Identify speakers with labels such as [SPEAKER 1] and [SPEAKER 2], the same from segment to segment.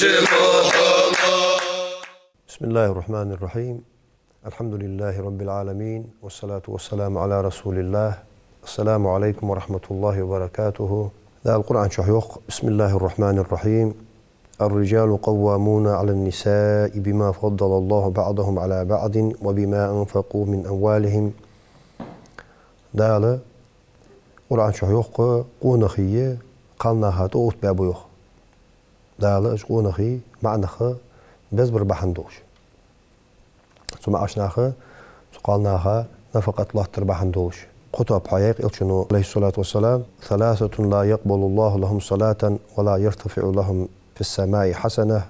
[SPEAKER 1] بسم الله الرحمن الرحيم. الحمد لله رب العالمين والصلاة والسلام على رسول الله. السلام عليكم ورحمة الله وبركاته. ذا القرآن شحيوخ. بسم الله الرحمن الرحيم. الرجال قوامون على النساء بما فضل الله بعضهم على بعض وبما أنفقوا من أموالهم. دال قرآن شحيوخ قونخية قالناها توت بابويخ. دال قونخي معنخ بزبر بحندوش. ثم عشناها قالناها نفقت الله تربحندوش. خطب حياق إلشنو عليه الصلاة والسلام ثلاثة لا يقبل الله لهم صلاة ولا يرتفع لهم في السماء حسنة.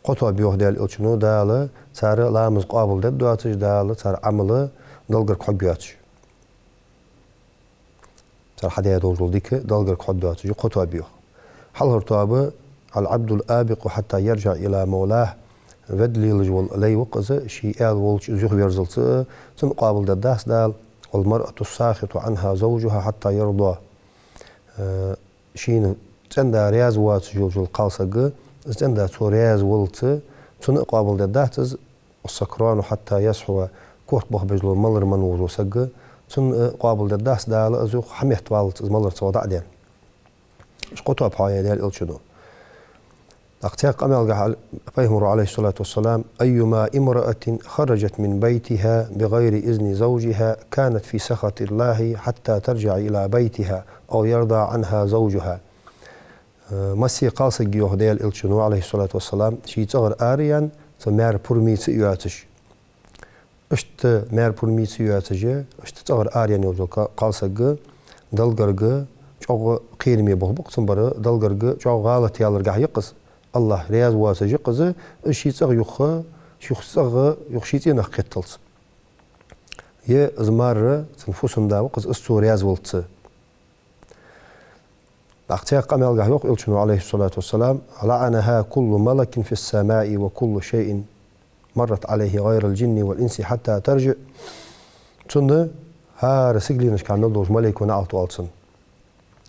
[SPEAKER 1] خطب بيوه ديال إلشنو دال صار لامز قابل ددواتش دال صار عمله دلقر كحبياتش. صار حديا دوجل ديك دلقر كحبياتش خطب بيوه. حل هرتابه العبد الآبق حتى يرجع إلى مولاه ودلي لجول لي وقز شيء آل ولش زوج يرزلت تنقابل الداس دال والمرأة الساخط عنها زوجها حتى يرضى. شين تندا رياز وات جول قالسق تندا رياز ولت تنقابل الداس والسكران حتى يصحو كورت بخ بجلو ملر منور وسق تنقابل الداس دال زوج حميت والت ملر صودا ديال قطع بحايا ديال الشنو. اختياق أمل فهمر عليه الصلاة والسلام أيما امرأة خرجت من بيتها بغير إذن زوجها كانت في سخط الله حتى ترجع إلى بيتها أو يرضى عنها زوجها. مسي قالسق يهديل الشنو عليه الصلاة والسلام شي تغر آريان تمار برمي سيواتش اشت مار برمي سيواتش اشت تغر آريان يوجو قالسق دلقرق جو قيرمي بخبق تنبر دلقرق جو غالت يالرقح يقص الله رياض واسجي قزه الشيء يخ شخص يخشيتين قتلت يه زمار تنفسهم دا وقز استو رياض ولت اختياق قمل قهوق إلشنو عليه الصلاة والسلام لعنها كل ملك في السماء وكل شيء مرت عليه غير الجن والإنس حتى ترجع تند هار سجلينش كان نلدوش ملك ونعطو ألسن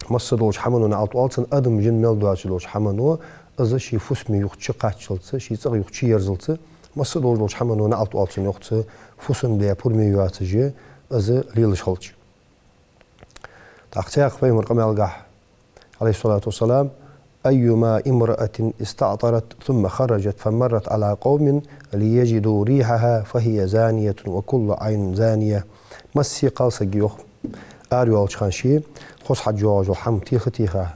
[SPEAKER 1] مصدوش حمن ونعطو ألسن أدم جن ملدوش حمنو از شي فسمي يخشي قاتشلت شي صغ يخشي يرزلت مصدوش دوش حمن ونعطو ألسن يخت فسن بيا برمي يواتجي از ليلش خلج تختيق في مرقم القح عليه الصلاة والسلام أيما امرأة استعطرت ثم خرجت فمرت على قوم ليجدوا ريحها فهي زانية وكل عين زانية. مسي قال سجيوخ آريو الشخانشي خص حد جواج وحم تيخة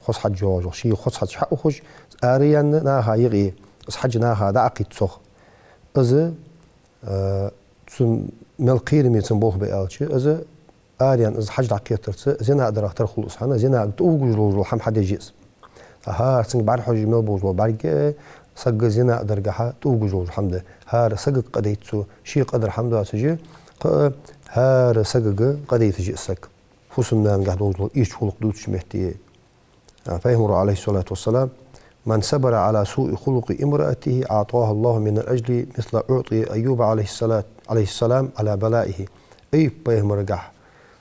[SPEAKER 1] خص حد جواج وشي خص حد حق وخش آريان ناها يغي بس حج ناها دعقي تصخ إذا ملقير ميتن بوخ بقالش إذا آريان إذا حج دعقي ترس زنا أقدر أختار خلص حنا زنا توجج لو حم حد يجيس ها سنج بعد حج مل بوج وبعد سج زنا أقدر جها توجج لو حمده هار سج قديتسو شي قدر حمده تجي هار سج قديت تجي سج فوسنا نقعد وجل إيش خلق دوتش مهتي. فهمر عليه الصلاة والسلام من صبر على سوء خلق امرأته أعطاه الله من الأجل مثل أعطي أيوب عليه السلام على بلائه. أي بيهم رجع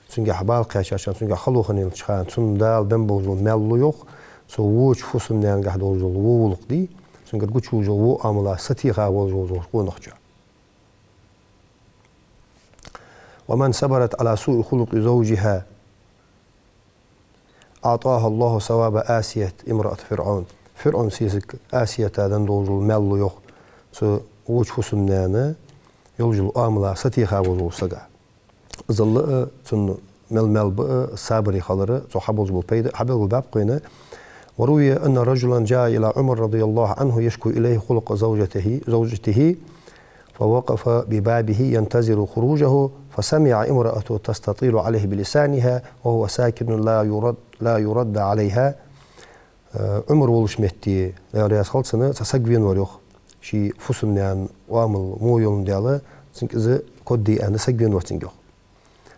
[SPEAKER 1] سنجح بالقياش عشان سنجح خلوخني الشخان سندال بنبوزون مالو يوخ سووش فسمنا نجح دوزول وولق دي سنجح قوش وجو وو أملا ستيخا وجو ونخجع. ومن صبرت على سوء خلق زوجها أعطاها الله ثواب آسية امرأة فرعون سيسك آسية تادن دوزول مالو يوخ سو ووش فسمنانا يلجل آملا ستيخا وجو سقع ظل سن مل بقى صابري خلره سو حبل بالبيد حبل بالباب قينا. وروي أن رجلا جاء إلى عمر رضي الله عنه يشكو إليه خلق زوجته فوقف ببابه ينتظر خروجه فسمع امرأته تستطيل عليه بلسانها وهو ساكن لا يرد عليها. عمر ولش مهتي لا رياس خلصنا تسقفين وريخ شي فسمنان وامل مويون دياله سنك إذا كودي أنا سقفين ورتنجوخ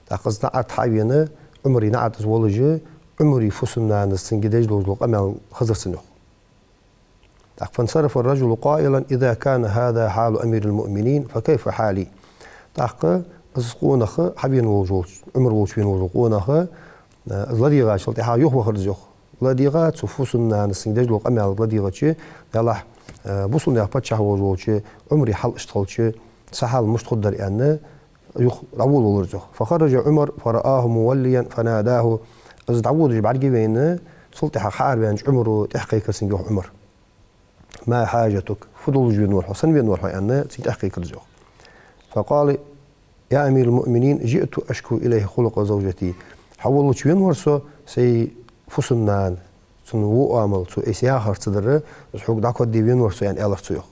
[SPEAKER 1] تاقص نعت حاوينا عمري نعت زولجي عمري فسمنان السنجديج لوجلوق أمال خزر سنوخ. فانصرف الرجل قائلا إذا كان هذا حال أمير المؤمنين فكيف حالي. تاق أزقونخ حبين وجوج عمر وجوين وجوقونخ الذي غاشلت حا يخ وخرجوخ لديغات سفوسنا نسنجدج لو قمع لديغاتشي يلا بوصل يا باتشا وجوتشي عمري حل اشتغلتشي سحال مش تقدر يعني عول ولرزه فخرج عمر فرآه موليا فناداه أزد عود بعد جبينه سلطة حار بين عمر تحقيق سنجوح عمر ما حاجتك فضل جبين نور حسن بين نور يعني تحقيق رزقه فقال يا أمير المؤمنين جئت أشكو إليه خلق زوجتي حولوا جبين ورسو سي فسنان سنو عمل سو إسياخر تدرى حق دعوة ديبين ورسو يعني ألف سيوخ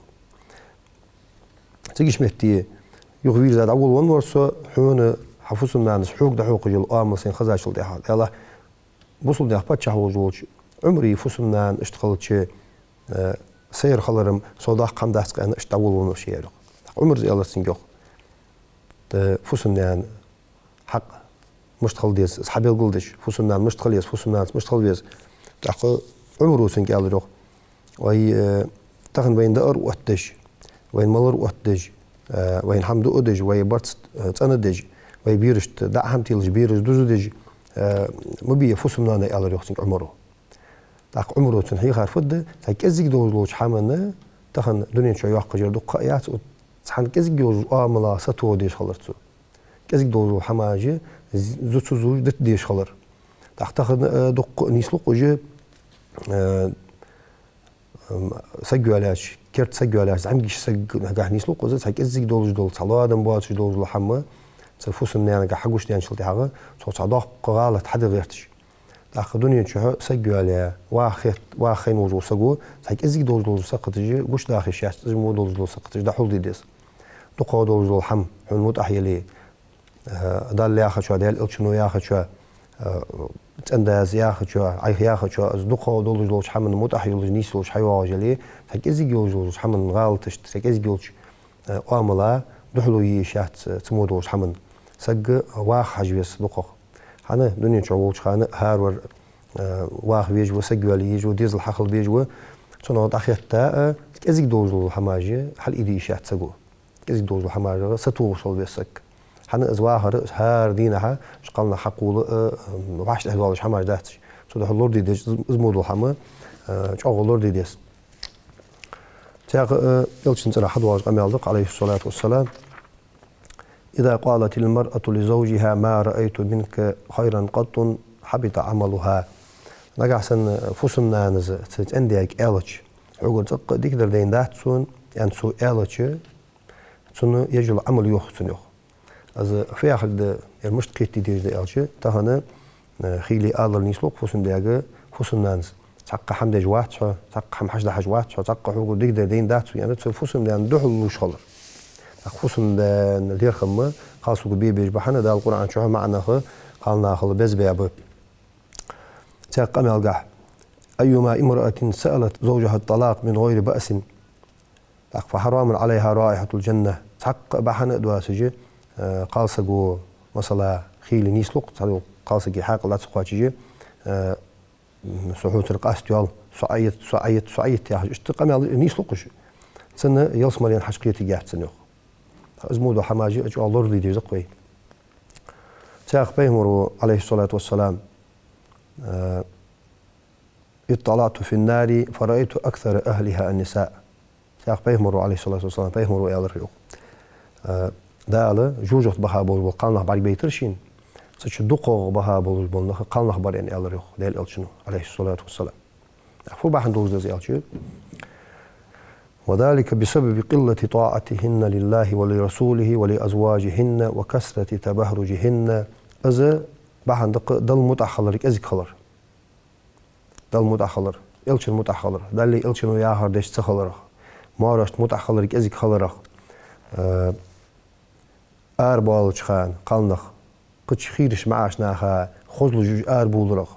[SPEAKER 1] تيجيش مهتي يغوير زاد أول ون ورسو حون حفسنان حق دعوة جل عمل سين خزاش الدحال يلا بوصل ده باتش حوجوج عمري فسنان اشتغلت سير خلرم صداق قام داس أنا اشتغل ونشيله عمر زي الله سنجوخ فسنان حق مشتغل ديس أصحابي الجلدش فسنان مشتغل يس فسنان مشتغل يس تحق عمره سنجال روح وهي تخن بين دار وقتش وين ملر وقتش وين حمد أدج وين برت تندج وين بيرشت دعهم تيلج بيرش دوزدج مبيه فسنان يالله روح سنج عمره تحق عمره تنحي خار فده تكزيك دوزلوش حمنا تخن دنيا شو يحق جر دقائيات تحن كزيك دوز ملا ستو ديش خلرتو كزيك دوزو حماجي زوج زوج دت ديش خلر تحتاخد دق نيسلق وجه سجوا علاش كرت سجوا علاش عم جيش سج قاع نيسلق وزت هيك ازيك دولج دول صلادم بواتش دولج لحمه سفوس يعني قاع حقوش يعني شلتي حاجه صوت صداق غلط حد غيرتش تاخذوني شو سجوا عليها واخين وجو سجوا هيك ازيك دولج دول سقط جي قش داخل شاش زمو دولج دول سقط ده حول ديس دقوا دولج دول حم حمود احيلي دال ياخذ شو دال شنو ياخذ شو تنداز ياخذ شو عي ياخذ شو أصدقاء دول جلوش حمن متأح يلوش نيس لوش حيوان جلي فكذي جلوش حمن غالطش فكذي جلوش عاملا دحلو يشات تمود لوش حمن سج واخ حجبس دقق حنا دنيا شعوش خانة هارور واخ بيجوا سج ولا يجوا ديزل حقل بيجوا صنعت أخيرتا كذي دول حماجة حل إيدي شات سجوا كذي دول حماجة ستوصل بيسك حنا أزواهر هار دينها شقلنا حقول وعشت أهل حماش داتش سود حلور دي ديش زمودو حما شغل لور دي ديس تاق يلشن ترى حد واج أميالدق عليه الصلاة والسلام إذا قالت المرأة لزوجها ما رأيت منك خيرا قط حبط عملها نجع سن فسنا نز تنديك إلش عقول تق ديك دردين داتسون يعني سو إلش سن يجل عمل يخسن يخ از في آخر المشتقي تدير ده ألشة تهنا خيلي آلر نيسلوك فوسن دياجة فوسن نانز تحقق حمد جوات شو تحقق حم حشد حجوات شو تحقق حقوق ديك دين داتو يعني فوسن ديان دحل وشغلر فوسن ديان اللي خمة خاصو كبير بيجبحنا ده القرآن شو معنا خ قالنا خل بز بيابو تحقق ملقح أيما امرأة سألت زوجها الطلاق من غير بأس فحرام عليها رائحة الجنة تحقق بحنا دواسجي قال سجو مثلا خيل نيسلوق صاروا قال سجي حاق لا تسقاطجي سحوت القاستيال صعيت يا اشتقام نيسلوقش سنة يلصمر ين حشقيتي جاهت سنوخ ازمودو حماجي اجو الله دي دزقوي تاخ بيمر عليه الصلاة والسلام اطلعت في النار فرأيت أكثر أهلها النساء تاخ بيمر عليه الصلاة والسلام بيمر يا الريو داله جوجت بها بول قالنا بعد بيترشين سچ دقو بها بول بول قالنا خبر يعني الله روح ديل الشنو عليه الصلاه والسلام فو بحن دوز زيالشي وذلك بسبب قله طاعتهن لله ولرسوله ولازواجهن وكثره تبهرجهن از بحن دل متاخلرك ازك خلر دل متاخلر الشن متاخلر دل الشنو يا هردش تخلر ما رشت متاخلرك ازك خلر أربعة خان قلنخ قدش خيرش معاش ناخا خزل جوج أربولرخ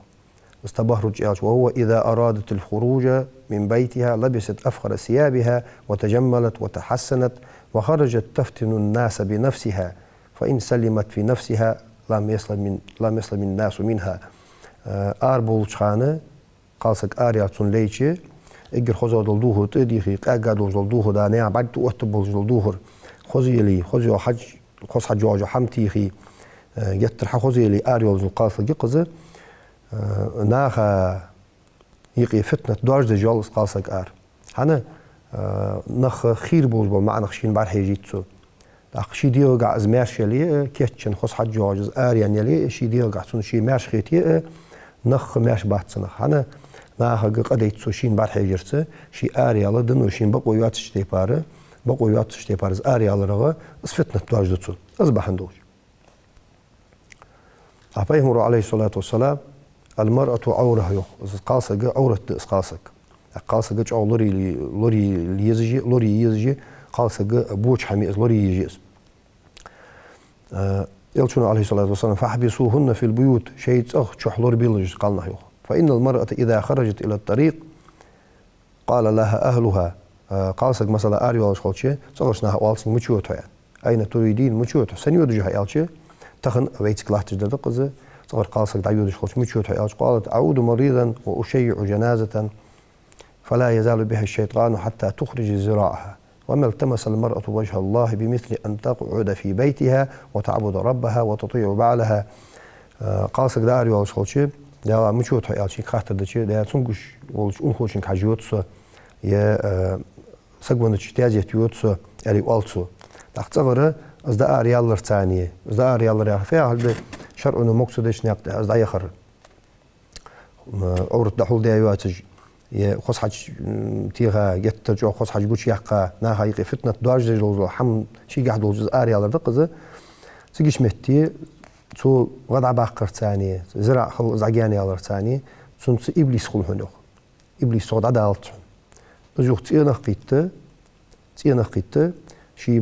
[SPEAKER 1] استبهرج إلش وهو إذا أرادت الخروج من بيتها لبست أفخر ثيابها وتجملت وتحسنت وخرجت تفتن الناس بنفسها فإن سلمت في نفسها لم يسلم الناس منها أربعة خانة قالسك آرياتون ليتشي اجر خزو دلدوه تديخي قاقادو دلدوه دانيا بعد تؤتبو دلدوه خزي حج خص حجوج حمتيخي يتر حخوزي لي اريول قاص جقزه ناخا يقي فتنة دواج دجال قالسك هنا نخ خير بوز مع نخشين بعد حيجيتسو شي ديو قاع از ماش يلي كيتشن خص حد جواجز يعني يلي شي ديو قاع تون شي ماش خيتي نخ ماش باتسنخ هنا ناخ قديتسو شين بعد حيجرت شي يلا دنو شين بقويات شتيبار بقويات شتيبار از يلا رغه از فتنة دواج دتسو اصبح ندوش أبيهم عليه الصلاة والسلام المرأة عورها يخ قالسك عورة قالسك قالسك أو لوري يزجي قالسك بوش حمي لوري يجيز يلشون عليه الصلاة والسلام فاحبسوهن في البيوت شيء شح لوري بيلج قالنا يخ فإن المرأة إذا خرجت إلى الطريق قال لها أهلها قالسك مثلا آري والش خالشة صغرشناها والسن مشوتها أين تريدين مشوتها سنيودجها يالشة تخن ويتك لاحتج دقزة صغر قالسك دعيودش خالش مشوتها يالش قالت أعود مريضا وأشيع جنازة فلا يزال بها الشيطان حتى تخرج ذراعها وما التمس المرأة وجه الله بمثل أن تقعد في بيتها وتعبد ربها وتطيع بعلها قالسك داري والش خالشة يا مشوتها يالش خاطر دشي ده تنقش والش أنخوشن كحجوتسو يا سقوندش تيازيت يوتسو يعني والسو تختبره از دا ريالر ثانيه از دا ريالر فيها هل شرع انه مقصدش نقد از دا يخر اورت دحول دي يواتج يا خص حاج تيغا يترجع خص حاج بوش يحقا نا هاي فتنه دواج دجل حم شي قاعد دوز ريالر دقزه سقيش متي تو وضع باقر ثانيه زرع خل زعياني يالر ثانيه سنس ابليس خل هنو ابليس صاد عدالت زوج تينا قيت شي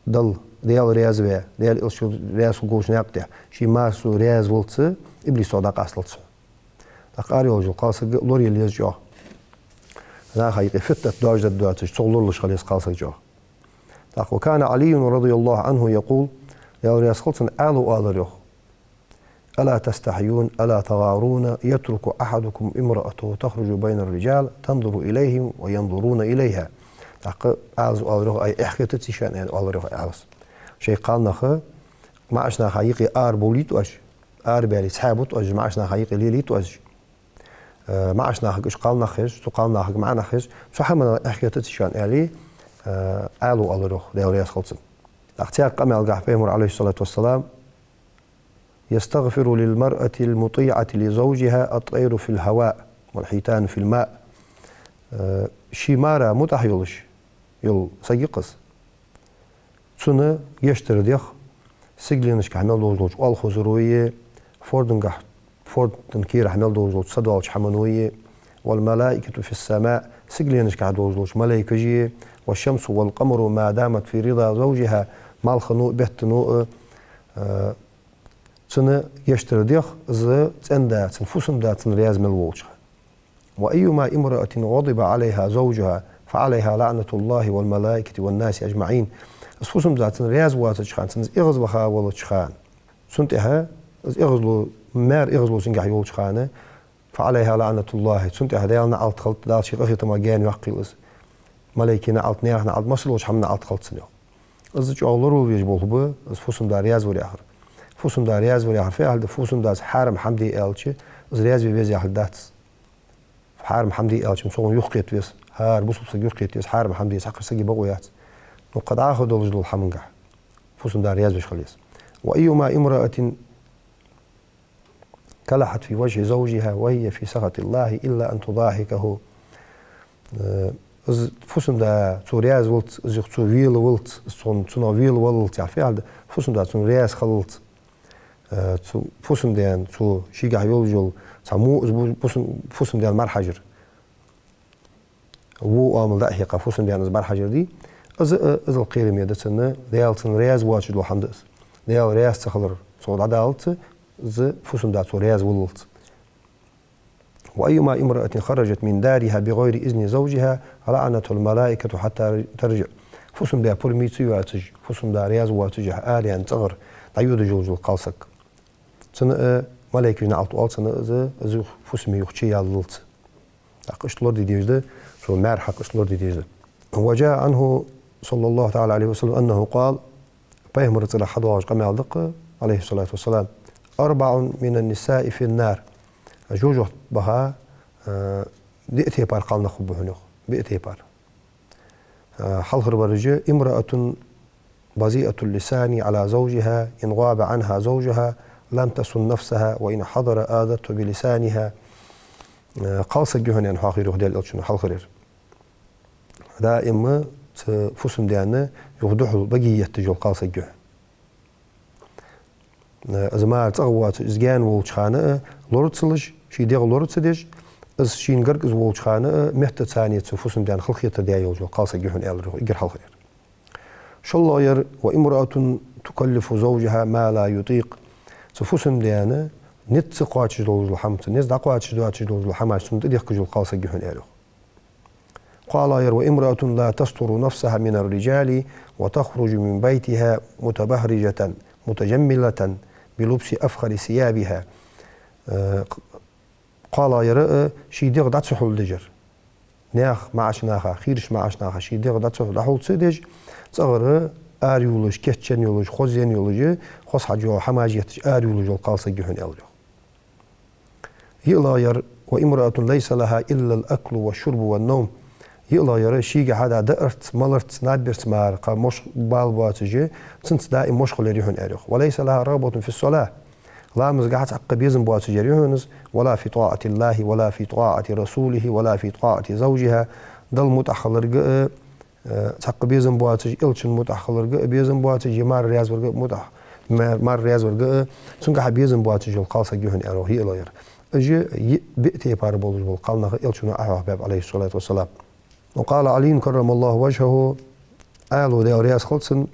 [SPEAKER 1] ضل ديال رياز بيا ديال الشو رياز وقوش نابته شي ماسو رياز ولت ابليس صدق اصلت اقاري وجو قاص لوري اللي جو لا حقيقه فتت درجه دوات تصلوا لش خليص قاص جو وكان علي رضي الله عنه يقول يا رياز خلصن الو الرخ الا تستحيون الا تغارون يترك احدكم امراته تخرج بين الرجال تنظر اليهم وينظرون اليها أعز أولره أي إحكي شان يعني أولره أعز شيء قال نخ معشنا حقيقي بوليت وش بالي سحابت وش معشنا حقيقي ليليت وش معشنا حقيقي قال نخش تقال نخ مع نخش فحمنا إحكي شان يعني ألو أولره ده ورياس خلصن اختيار قمع القحفيمر عليه الصلاة والسلام يستغفر للمرأة المطيعة لزوجها الطير في الهواء والحيتان في الماء شيمارا متحيلش يل سيقص سنة يشتر ديخ سجلينش كحمل دوزوج والخزروية فوردن كير حمل دوزوج صدوالش حمنوية والملائكة في السماء سجلينش كحدوزوج ملائكة والشمس والقمر ما دامت في رضا زوجها مال خنوء بهتنوء سنة يشتر ديخ ز تندا تنفسن دا تنرياز ملووجها وأيما امرأة غضب عليها زوجها فعليها لعنة الله والملائكة والناس أجمعين اسفوسم ذات رياز واتشخان سنز إغز بخا ولتشخان سنتها إغزلو مار إغزلو سنجح يولتشخانه فعليها لعنة الله سنتها ديالنا عالت خلط دال شي قخي تماجين يحقيلس ملائكينا عالت نيرحنا عالت مسلوش حمنا عالت خلط سنيو ازج أولرو يجبول هبو اسفوسم دا رياز ولياخر فوسم دا رياز ولياخر فيها هل فوسم دا حارم حمدي إلتشي از رياز بيبيز ياخر داتس حارم حمدي ألشم صون يخيط بيس هار بوسبس يخيط بيس حارم حمدي سحق سجي بقويات وقد آخذ الرجل الحمنجح فوسم دار رياز بشخليس وأيما امرأة كلحت في وجه زوجها وهي في سخط الله إلا أن تضاحكه فوسم دا تو رياز ولت زيخ تو ويل ولت صون تنو ويل ولت يعني فعل فوسم دا تو رياز خلط فوسم ديان تو شيقع يولجل سمو فوسم ديال مرحجر وو عامل دقيقة فوسم ديال مرحجر دي از القيرم يدتنا ديال تن رياز واجد لو حمدس ديال رياز تخلر صود عدالت ز فوسم دات رياز ولت وأيما امرأة خرجت من دارها بغير إذن زوجها لعنة الملائكة حتى ترجع فوسم ديال بولميتيو واتج فوسم ديال رياز واتج آلي أن تغر تعيود جوج القلصك سنة ملائكة نعلت أول سنة زو فوسمي يخشي ياللت أقش لورد ديجده شو مار حق أقش لورد ديجده وجاء عنه صلى الله تعالى عليه وسلم أنه قال بيهمرت إلى حدواج قمع الدقة عليه الصلاة والسلام 4 من النساء في النار جوجه بها دئتي بار قالنا خبهنو بئتي بار حلخر برجة امرأة بذيئة اللسان على زوجها إن غاب عنها زوجها لم تسن نفسها وإن حضر آذته بلسانها قالس الجهن يعني حاخير ديال الشنو حلخرير دائما فسم ديالنا يغدحوا بقية تجول قالس الجهن أزمار تغوات إزجان وولشخانة لورتسلج شي ديغ لورتسديج از شين قرق از وولشخانة مهت ثانية فسم ديال خلقية ديال جو قالس الجهن يالرو يقر حلخرير شلاير وامرأة تكلف زوجها ما لا يطيق سفسم ديانا نت سقاتش دول الحمت نت دقاتش دول الحماش تديخ كجول قالس الجهن يالرو قال وامرأة لا تستر نفسها من الرجال وتخرج من بيتها متبهرجة متجملة بلبس أفخر ثيابها قال يرى شي ديغ دات سحول دجر ناخ معش ناخا خيرش معش ناخا شي ديغ دات سحول دحول تسدج تصغر آريولوج كتشن يولوج خوزين يولوج خوص حجو حماجيتش آريولوج القالس الجهن يالرو يلا وامرأة ليس لها إلا الأكل والشرب والنوم يلا يرى شيء هذا دأرت ملرت نابرت مار قاموش بالباتجي تنت دائم مشغول يريحون أريخ وليس لها رغبة في الصلاة لا مزقعت عقبيزم باتجي يريحونز ولا في طاعة الله ولا في طاعة رسوله ولا في طاعة زوجها ضل متأخر رجاء عقبيزم باتجي إلشن متأخر رجاء بيزم باتجي مار رياض ورجاء متأخر مار رياض ورجاء سنك بيزم باتجي القالس جهن أروه يلا ير أجي بئتي باربول والقالنا إلشن أحباب عليه الصلاة والسلام وقال علي كرم الله وجهه قالوا دي أورياس خلصن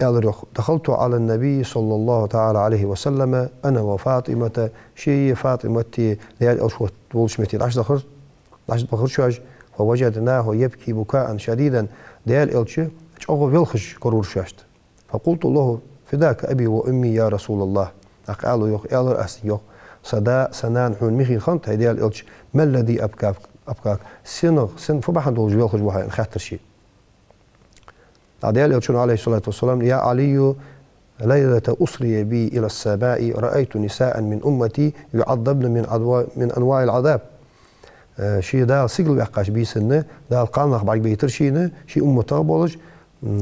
[SPEAKER 1] قال دخلت على النبي صلى الله تعالى عليه وسلم أنا وفاطمة شي فاطمتي ديال أشوت ولشمتي العش دخل شواج فوجدناه يبكي بكاء شديدا ديال إلشي أغو بيلخش كرور شاشت فقلت له فداك أبي وأمي يا رسول الله قالوا يوخ قالوا أسن يوخ صدا سنان حون مخي خنت ديال إلشي ما الذي أبكاك سن فبحن دول جوال خجوها خاطر شيء عديال يلشون عليه الصلاة والسلام يا علي ليلة أسري بي إلى السماء رأيت نساء من أمتي يعذبن من أنواع العذاب شيء دا سيقل بيحقاش بيسنة دا القانخ بعد بيترشينه شيء تغبولج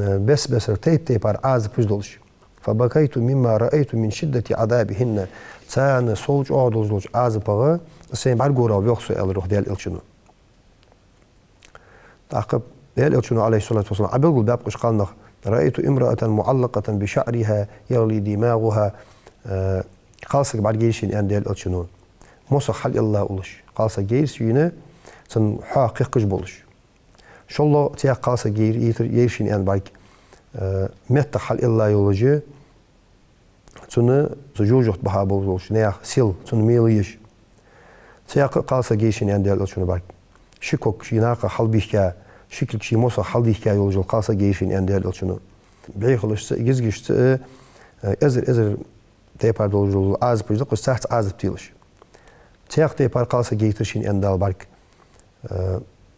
[SPEAKER 1] بس تيبار عازب بجدولش فبكيت مما رأيت من شدة عذابهن تان صوج أعدوز عازب بغا سين بعد قورا وبيخصو الروح ديال إلشنو تعقب ديال إلشنو عليه الصلاة والسلام عبد باب قش قال رأيت امرأة معلقة بشعرها يغلي دماغها قالسك بعد جيشين أن ديال إلشنو موسى حل الله أولش قالسك جيشين سن حقيقش بولش شو الله تيا قالسك جيشين أن بعد متى حل الله يولجي سن زوجت بها بولش نيا سيل سن ميليش تيا قالسك جيشين أن ديال إلشنو بعد شكوك شيناقة حلبيشكا شكلك شي موسى حلبيشكا يولج القاسة جيشين أن ديال إلشنو بعيخلش يزجش ازر تيبار دولج عازب يزق ساعة عازب تيلش تياق تيبار قاسة جيترشين أن دال برك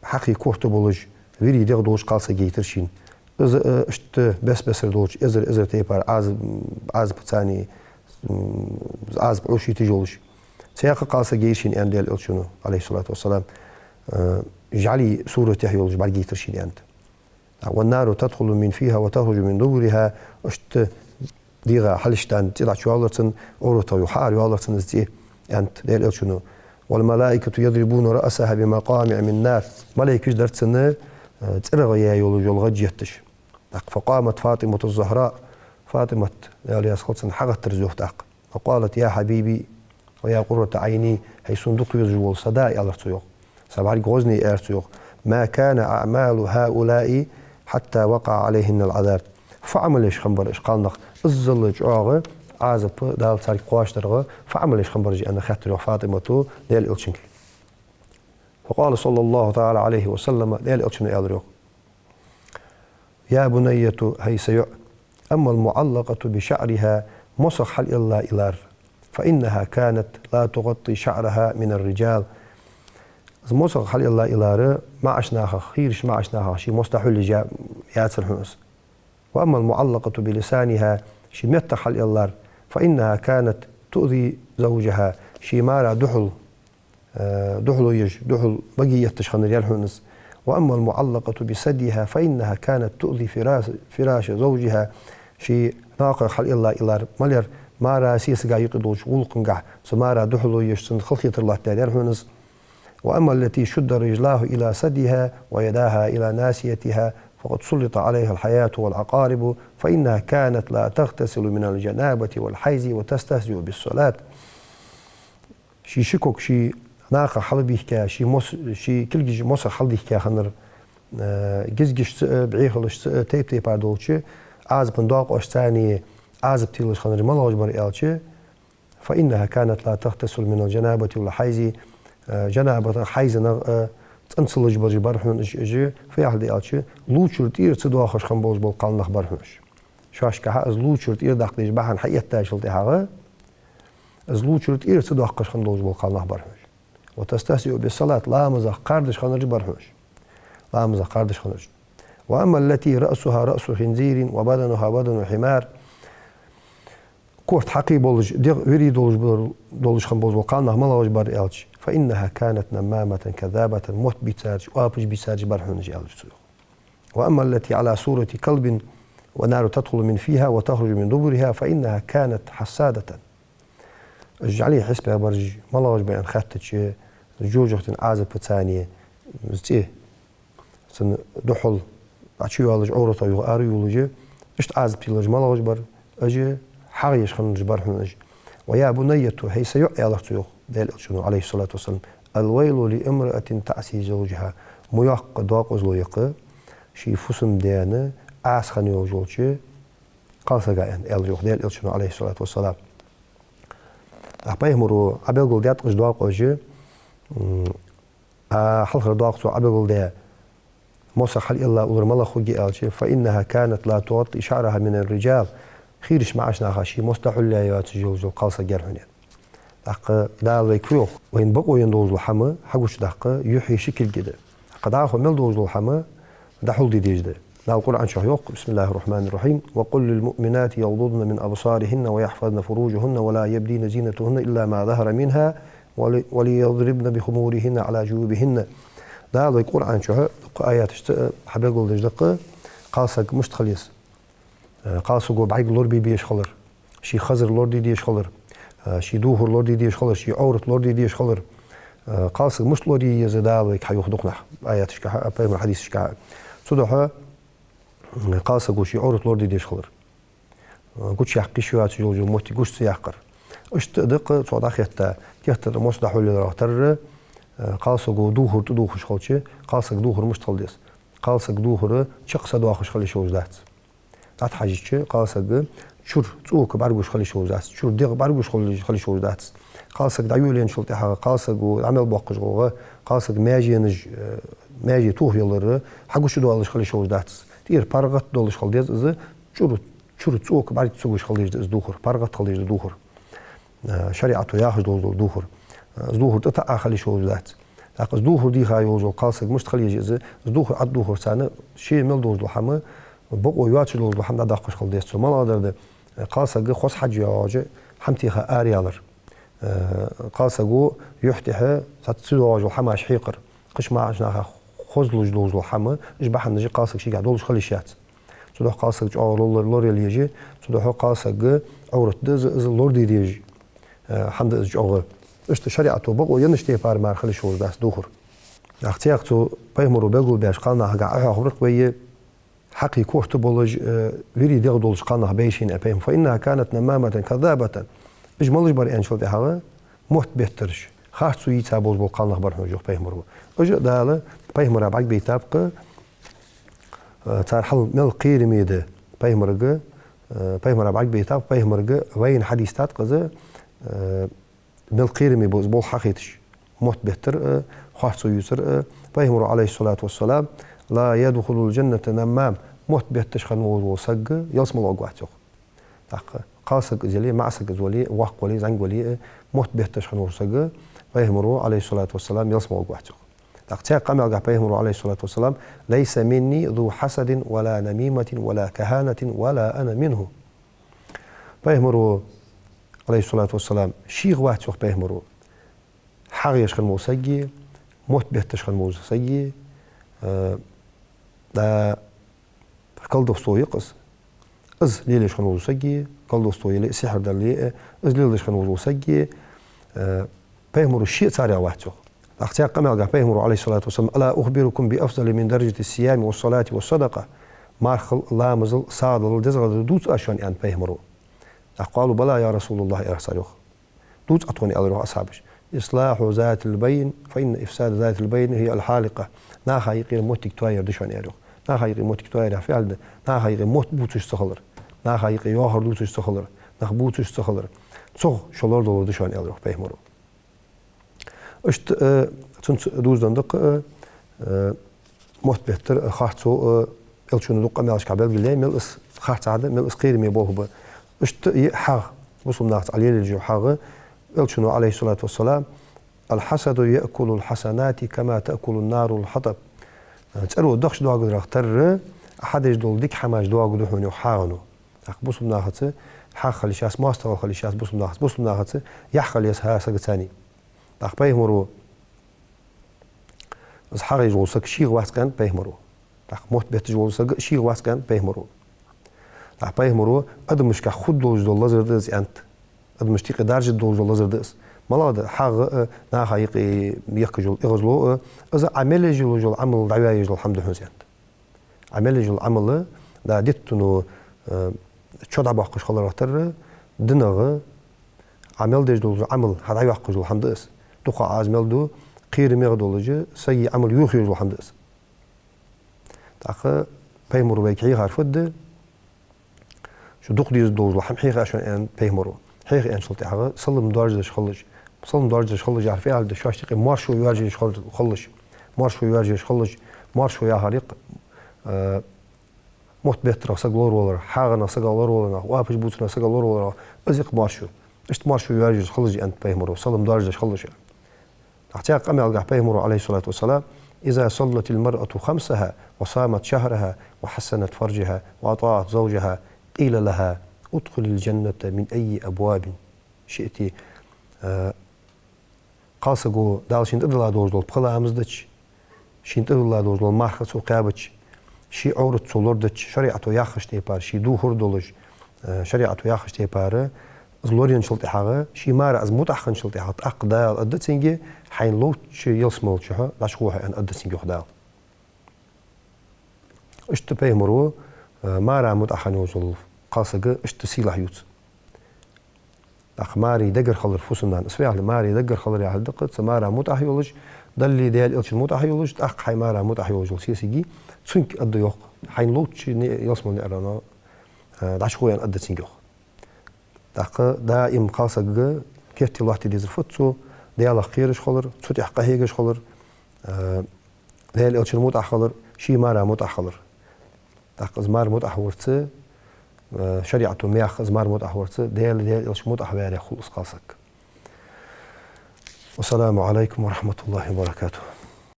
[SPEAKER 1] حقي كوحت بولج ويري ديغ دولج قاسة جيترشين از اشت بس دولج ازر تيبار عازب ثاني عازب عوشي تجولش تياق قاسة جيشين أن ديال إلشنو عليه الصلاة والسلام جعلي سورة يحيولج بعد جيترشين أنت والنار تدخل من فيها وتخرج من دبرها اشت ديغا حلشتان تيضع شوالرتن أورتا يحار يوالرتن ازدي أنت ديال إلشنو والملائكة يضربون رأسها بمقامع من نار ملائكة درتسن ترغى يولج الغجيتش فقامت فاطمة الزهراء فاطمة يا يسخلصن حقت ترزوح تاق وقالت يا حبيبي ويا قرة عيني هي صندوق يزول صداء ألرتيوخ سبعي غوزني أرتيوخ ما كان أعمال هؤلاء حتى وقع عليهن العذاب فعمل إيش خنبر إيش قالنا الزلج عاغة عازب دال تاريخ قواش درغة فعمل إيش خنبر جي أنا خاطر فاطمة ديال إلشنكي فقال صلى الله تعالى عليه وسلم ديال إلشن أدريوخ يا بنية هي سيع أما المعلقة بشعرها مصخ حل الله إلار فإنها كانت لا تغطي شعرها من الرجال مصخ حل الله إلار ما عشناها خيرش ما عشناها شي مستحيل جاء ياسر حنس وأما المعلقة بلسانها شي متح حل الله فإنها كانت تؤذي زوجها شي مارا دحل دحلو يج دحل بقية تشخن يالهنس. وأما المعلقة بسدها فإنها كانت تؤذي فراش زوجها شي ناقر خل الله إلار ملير مارا سيس قا يقدوش غلقنقع سمارا دحلو يشتن خلقية الله تاليرهنس. وأما التي شد رجلاه إلى سدها ويداها إلى ناسيتها فقد سلط عليها الحياة والعقارب فإنها كانت لا تغتسل من الجنابة والحيز وتستهزئ بالصلاة. شي شكوك شي ناقة حلبيه كا شي كل موسى حلبيه كا خنر جزجش بعيخلش تيب تيب عدولشي عازب نداق أشتاني عازب تيلش خنر ملاج بريالشي فإنها كانت لا تغتسل من الجنابة والحيز جنابة حيز تنسلج برج برحون إجي في أحد يالشي لوتشر تير تدواخش خنبوز بالقال نخبرهمش شاش كها از لوتشر تير داخليش بحن حقيقة تاشلتي هذا از لوتشر تير تدواخش خنبوز بالقال نخبرهمش وتستهزئ بالصلاة لا مزح قاردش خنرج برهمش لا مزح قاردش خنرج. وأما التي رأسها رأس خنزير وبدنها بدن حمار كورت حقي بولج ويري دولج خنبوز بالقال نخملاج بريالش فإنها كانت نمامة كذابة موت بيتسارج وابج بيتسارج برهنج يالج. وأما التي على صورة كلب ونار تدخل من فيها وتخرج من دبرها فإنها كانت حسادة اجعلي حسبها برج ملاج بأن خاتتش جوجة عازب ثانية زتيه سن دحل عشيو على عورة يغاري يولج اشت عازب تيلج ملاج بر اجي حريش خنج برهنج. ويا بنية هي سيعي على تيوخ ديل عليه الصلاة والسلام الويل لامرأة تعسي زوجها مياق داق زلويق شي فسم ديانة عاسخن يوجولشي قال سجاين الجوخ ديل عليه الصلاة والسلام. أحبايه مرو عبيل قل ديات قجدواق وجه حلق ردواق سو عبيل قل ديات موسى حل إلا أولر ملا خوجي ألشي فإنها كانت لا تغطي شعرها من الرجال خيرش معاشنا خاشي مستحل لا ياتجوز القلصة جرهنين دق دالك فيوخ وين بقوا يندوز الحما حقوش دق يحيي شكل جدا قد عاخو ملدوز الحما دحول دي ديجده لا القرآن شهيوق. بسم الله الرحمن الرحيم. وقل للمؤمنات يغضضن من أبصارهن ويحفظن فروجهن ولا يبدين زينتهن إلا ما ظهر منها وليضربن بخمورهن على جيوبهن. دا القرآن شهيوق آيات حبيل قول دجدق قاسق مشتخليس قاسقو بعيق لوربي بيش خلر شي خزر لوردي ديش خلر شي دوهر لوردي ديش خلر شي عورت لوردي ديش خلر قاسق مش لوردي يزدالك حيوخ دقنا آيات شكاها أبايم الحديث شكاها صدحة قاسق وشي عورت لوردي ديش خلر قوش يحقي شوات جوجو موتي قوش سيحقر اشت دق صعد أخيطا كيحتر مصدحو اللي راحتر قاسق دوهر تدوخش خلشي قاسق دوهر مش تخلديس قاسق دوهر شقصة دواخش خلي شوز دات دات حاجة قاسق شور تسوق بعرقوش خلي شوز دات شور ديغ بعرقوش خلي شوز دات قاسق دعيولين شلتي حاجة قاسق وعمل باقش غوغا قاسق ماجي توه يلر حقوش دوالش خلي شوز دات تير بارغت دولش خلديز إذا شور تسوق بعد تسوقش خليج إذا دوخر بارغت خليج دوخر شريعته ياخذ دوخر دوخر تتأ خلي شوز دات لكن دوخر دي هاي وجو قاسق مش خليج إذا دوخر عد دوخر سنة شيء مل دوز لحمة بقوا يواتش دوز لحمة داقش خلديز ثم ما هذا قاسق خص حج يواجه حمتيها آريالر قاسقو يحتها تتصيدوا جو حما شحيقر قش ما عشنا خزلوج دوز لحمة إجبح نجي قاسق شيء قاعد ولش خلي شات تروح قاسق جو لور اللي يجي تروح قاسق عورت دز لوردي يجي حمد جو إيش شريعته بقوا ينشتي بار مار خلي شو داس دوخر اختيارته بيمرو بقول باش قالنا قاعد أخبرك ويا حقي كوحت بولج ويري ديغ دولش قالنا بيشين أبيهم فإنها كانت نمامة كذابة إجمالش بري أنشل تحها محت بيترش خاص سوي تابوز بول قالنا خبرهم جو بيمرو أجا داله بيمرو بعد بيتابق تار حل مل قير ميده بيمرو بعد بيتاب بيمرو وين حديثات قزه مل قير مي بول حقيتش محت بيتر خاص يسر بيمرو عليه الصلاة والسلام لا يدخل الجنة نمام محت بيتش خنوز وسق يلسم الأقواتيخ قاسق زلي معسق زولي وق ولي زنق ولي محت بيتش خنوز وسق بيمرو عليه الصلاة والسلام يلسم الأقواتيخ تقتيا قام بيمرو عليه الصلاة والسلام ليس مني ذو حسد ولا نميمة ولا كهانة ولا أنا منه بيمرو عليه الصلاة والسلام شيغ واتيخ بيمرو حاجة شخن موسجي موت بيت شخن موسجي دا قلد وصويقس از ليلش خن موسجي قلد وصوي سحر دلي از ليلش خن موسجي بيهمر الشيء صار واحد اختيار قمل بيهمر عليه الصلاة والسلام ألا أخبركم بأفضل من درجة الصيام والصلاة والصدقة مارخل لا مزل صادل دزغ دوت أشون أن بيهمروا قالوا بلى يا رسول الله يا رسالوخ دوت أطوني ألروح أصحابش إصلاح ذات البين فإن إفساد ذات البين هي الحالقة نا حقيقي موتك توير دشون يروح نا حقيقي موتك توير فعل نا حقيقي موت بوتش تخلر نا حقيقي يوهر دوتش تخلر نا بوتش تخلر صغ شلور دولو دشون يروح بيهمروا اشت تنس دوز دندق موت بهتر خاطسو الشون دق مالش كابل بالله مل اس خاطس عاده مل اس قير مي بوه اشت حاغ وصل ناقص عليه الجو حاغ الشون عليه الصلاة والسلام الحسد يأكل الحسنات كما تأكل النار الحطب تسألوا دخش دوا قدر اختر أحدش دول ديك حماش دوا قدر هوني وحاغنو بوصل ناقص حاغ خليشاس ماستر خليشاس بوصل ناقص يحخل يسها سقتاني بيهمرو از حاجة جوسك شيء واسكان بيهمرو موت بيت جوسك شيء واسكان بيهمرو بيهمرو أدم مش كخد دوج دول زردس أنت أدم مش تيجي درجة دوج دول زردس مالا حاجة نا حقيقي يخجل إغزلو إذا عمل جل عمل دعوة جل الحمد لله زين عمل جل عمل دا ديتنو شد عباقش خلنا ترى دنغ عمل دجل عمل هذا يحق جل الحمد لله تقع عزمل دو قير مغدولجي سي عمل يوخي جل الحمد لله تاخ بيمر ويكي عرفد شو دقدي دوز لحم حيخ عشان ان بيمرو حيخ ان شلتي حاجه سلم درجه خلج سلم درجه خلج عارف على شاشتي مارشو يواجه خلج مارشو يواجه خلج مارشو يا حريق موت بيتر سقلور ولا حاجه سقلور ولا وافج بوتنا سقلور ولا ازق مارشو اشت مارشو يواجه خلج انت بيمرو سلم درجه خلج احتياج قمل بيمرو عليه الصلاه والسلام إذا صلت المرأة خمسها وصامت شهرها وحسنت فرجها وأطاعت زوجها قيل لها ادخل الجنة من أي أبواب شئت قاسقو دال شنت أدلا دوزل بخلا أمزدش شنت أدلا دوزل مارخص وقابتش شي عورت سولردش شريعته ياخش تيبار شي دو هردولج شريعته ياخش تيبار زلوريان شلتي حاجة شي مارا از متأخن شلتي حاجة أقدال أدتسنجي حين لوتش يلسمل شها لاشقوها أن أدتسنجي خدال اشتبه مرو مارا متأخن وزل قاسقة اشتسيلح يوت ماري دقر خلر فوسنان اسفيع ماري دقر خلر يا دقت سمارا متأحيولج دلي ديال إلش متأحيولج أق حي مارا متأحيولج سيسيجي سنك أدو يوق حين لوتش يلسمل نقرانا لاشقوها أن أدتسنجي دائم قاسق كيفتي الله تديز الفتسو ديال خيرش خلر صوت حقيقش خلر ديال إلش متأخلر شي مارا متأخلر زمار متأحورت شريعته مياخ زمار متأحورت ديال إلش متأحوار يخلص قاسك والسلام عليكم ورحمة الله وبركاته.